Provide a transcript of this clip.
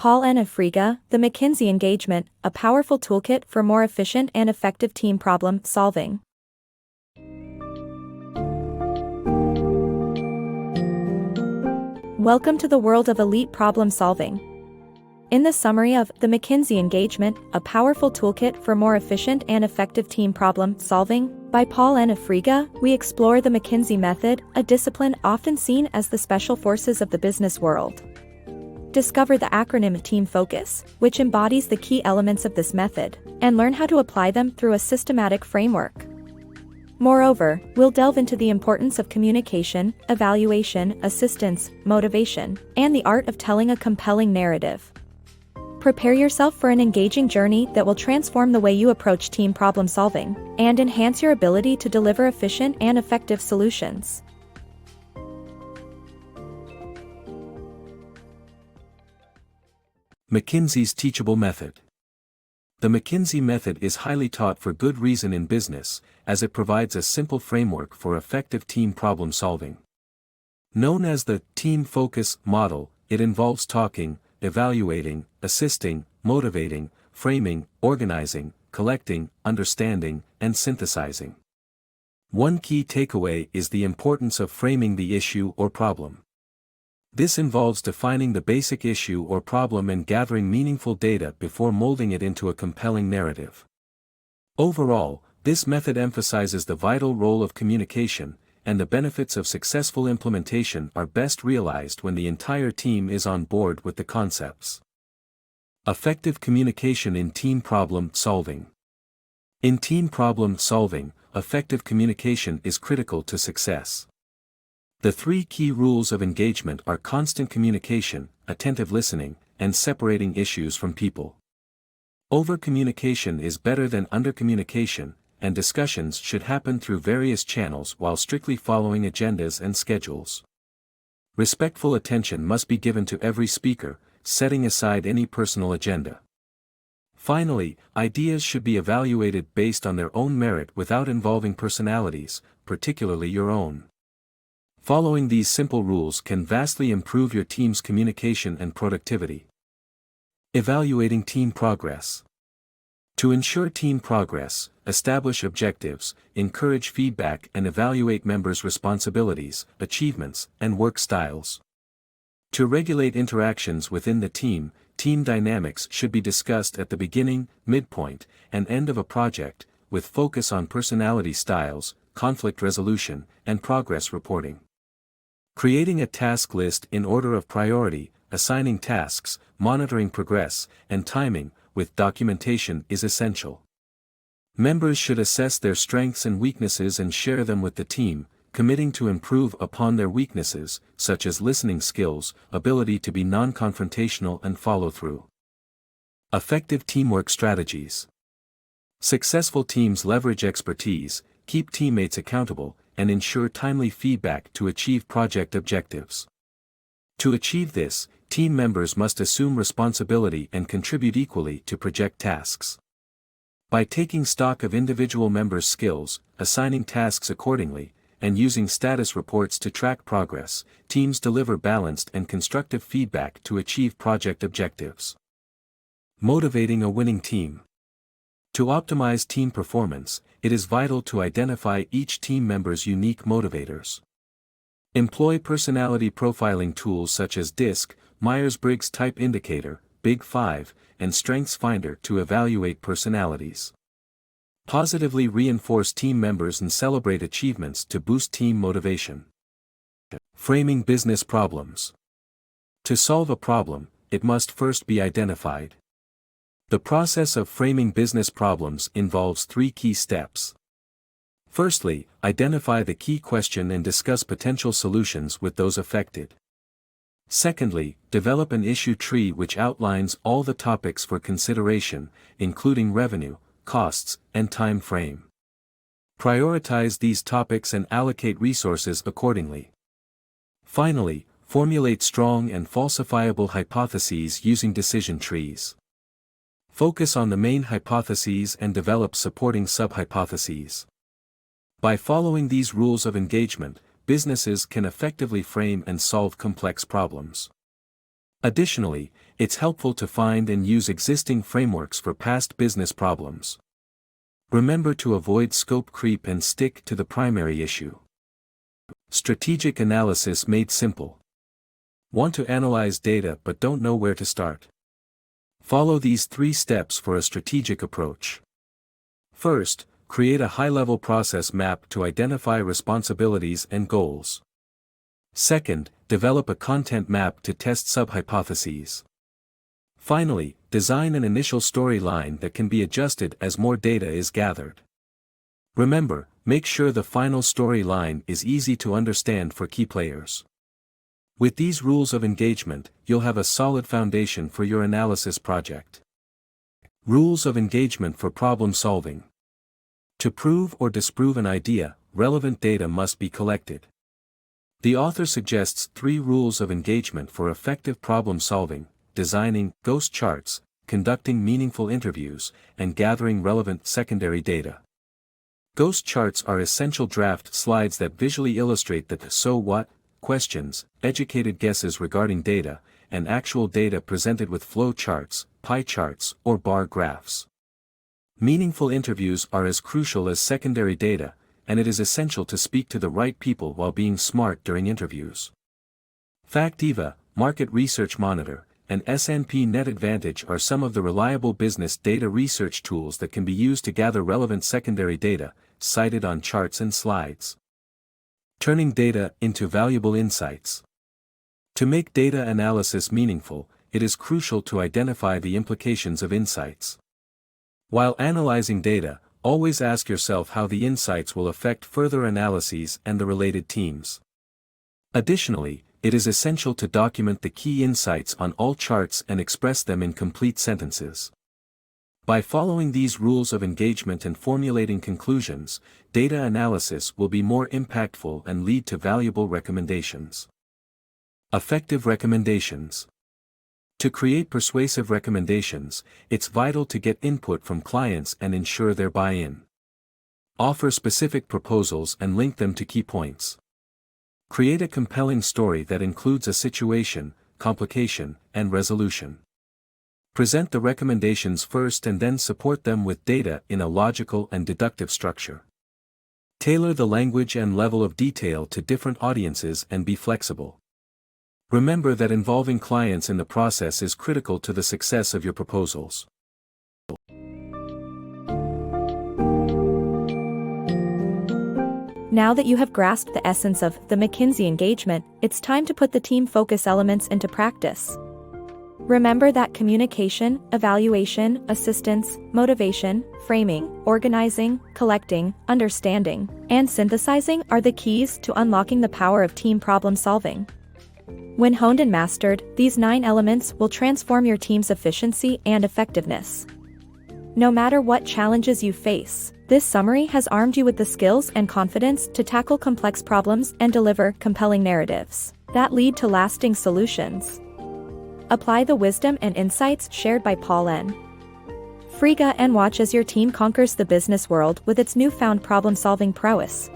PaulNFriga, the McKinsey Engagement, a powerful toolkit for more efficient and effective team problem solving. Welcome to the world of elite problem solving. In the summary of The McKinsey Engagement, a powerful toolkit for more efficient and effective team problem solving, by PaulNFriga, we explore the McKinsey method, a discipline often seen as the special forces of the business world. Discover the acronym Team Focus, which embodies the key elements of this method, and learn how to apply them through a systematic framework. Moreover, we'll delve into the importance of communication, evaluation, assistance, motivation, and the art of telling a compelling narrative. Prepare yourself for an engaging journey that will transform the way you approach team problem solving, and enhance your ability to deliver efficient and effective solutions. McKinsey's Teachable Method. The McKinsey method is highly taught for good reason in business, as it provides a simple framework for effective team problem solving. Known as the team focus model, it involves talking, evaluating, assisting, motivating, framing, organizing, collecting, understanding, and synthesizing. One key takeaway is the importance of framing the issue or problem. This involves defining the basic issue or problem and gathering meaningful data before molding it into a compelling narrative. Overall, this method emphasizes the vital role of communication, and the benefits of successful implementation are best realized when the entire team is on board with the concepts. Effective communication in team problem solving. In team problem solving, effective communication is critical to success. The three key rules of engagement are constant communication, attentive listening, and separating issues from people. Over-communication is better than under-communication, and discussions should happen through various channels while strictly following agendas and schedules. Respectful attention must be given to every speaker, setting aside any personal agenda. Finally, ideas should be evaluated based on their own merit without involving personalities, particularly your own. Following these simple rules can vastly improve your team's communication and productivity. Evaluating team progress. To ensure team progress, establish objectives, encourage feedback, and evaluate members' responsibilities, achievements, and work styles. To regulate interactions within the team dynamics should be discussed at the beginning, midpoint, and end of a project, with focus on personality styles, conflict resolution, and progress reporting. Creating a task list in order of priority, assigning tasks, monitoring progress, and timing, with documentation is essential. Members should assess their strengths and weaknesses and share them with the team, committing to improve upon their weaknesses, such as listening skills, ability to be non-confrontational, and follow-through. Effective teamwork strategies. Successful teams leverage expertise, keep teammates accountable, and ensure timely feedback to achieve project objectives. To achieve this, team members must assume responsibility and contribute equally to project tasks. By taking stock of individual members' skills, assigning tasks accordingly, and using status reports to track progress, teams deliver balanced and constructive feedback to achieve project objectives. Motivating a winning team. To optimize team performance, it is vital to identify each team member's unique motivators. Employ personality profiling tools such as DISC, Myers-Briggs Type Indicator, Big 5, and Strengths Finder to evaluate personalities. Positively reinforce team members and celebrate achievements to boost team motivation. Framing business problems. To solve a problem, it must first be identified. The process of framing business problems involves three key steps. Firstly, identify the key question and discuss potential solutions with those affected. Secondly, develop an issue tree which outlines all the topics for consideration, including revenue, costs, and time frame. Prioritize these topics and allocate resources accordingly. Finally, formulate strong and falsifiable hypotheses using decision trees. Focus on the main hypotheses and develop supporting sub-hypotheses. By following these rules of engagement, businesses can effectively frame and solve complex problems. Additionally, it's helpful to find and use existing frameworks for past business problems. Remember to avoid scope creep and stick to the primary issue. Strategic analysis made simple. Want to analyze data but don't know where to start? Follow these 3 steps for a strategic approach. First, create a high-level process map to identify responsibilities and goals. Second, develop a content map to test sub-hypotheses. Finally, design an initial storyline that can be adjusted as more data is gathered. Remember, make sure the final storyline is easy to understand for key players. With these rules of engagement, you'll have a solid foundation for your analysis project. Rules of engagement for problem solving. To prove or disprove an idea, relevant data must be collected. The author suggests 3 rules of engagement for effective problem solving: designing ghost charts, conducting meaningful interviews, and gathering relevant secondary data. Ghost charts are essential draft slides that visually illustrate the so what questions, educated guesses regarding data, and actual data presented with flow charts, pie charts, or bar graphs. Meaningful interviews are as crucial as secondary data, and it is essential to speak to the right people while being smart during interviews. Factiva, Market Research Monitor, and S&P Net Advantage are some of the reliable business data research tools that can be used to gather relevant secondary data, cited on charts and slides. Turning data into valuable insights. To make data analysis meaningful, it is crucial to identify the implications of insights. While analyzing data, always ask yourself how the insights will affect further analyses and the related teams. Additionally, it is essential to document the key insights on all charts and express them in complete sentences. By following these rules of engagement and formulating conclusions, data analysis will be more impactful and lead to valuable recommendations. Effective recommendations. To create persuasive recommendations, it's vital to get input from clients and ensure their buy-in. Offer specific proposals and link them to key points. Create a compelling story that includes a situation, complication, and resolution. Present the recommendations first and then support them with data in a logical and deductive structure. Tailor the language and level of detail to different audiences and be flexible. Remember that involving clients in the process is critical to the success of your proposals. Now that you have grasped the essence of the McKinsey engagement, it's time to put the team focus elements into practice. Remember that communication, evaluation, assistance, motivation, framing, organizing, collecting, understanding, and synthesizing are the keys to unlocking the power of team problem solving. When honed and mastered, these 9 elements will transform your team's efficiency and effectiveness. No matter what challenges you face, this summary has armed you with the skills and confidence to tackle complex problems and deliver compelling narratives that lead to lasting solutions. Apply the wisdom and insights shared by PaulNFriga and watch as your team conquers the business world with its newfound problem-solving prowess.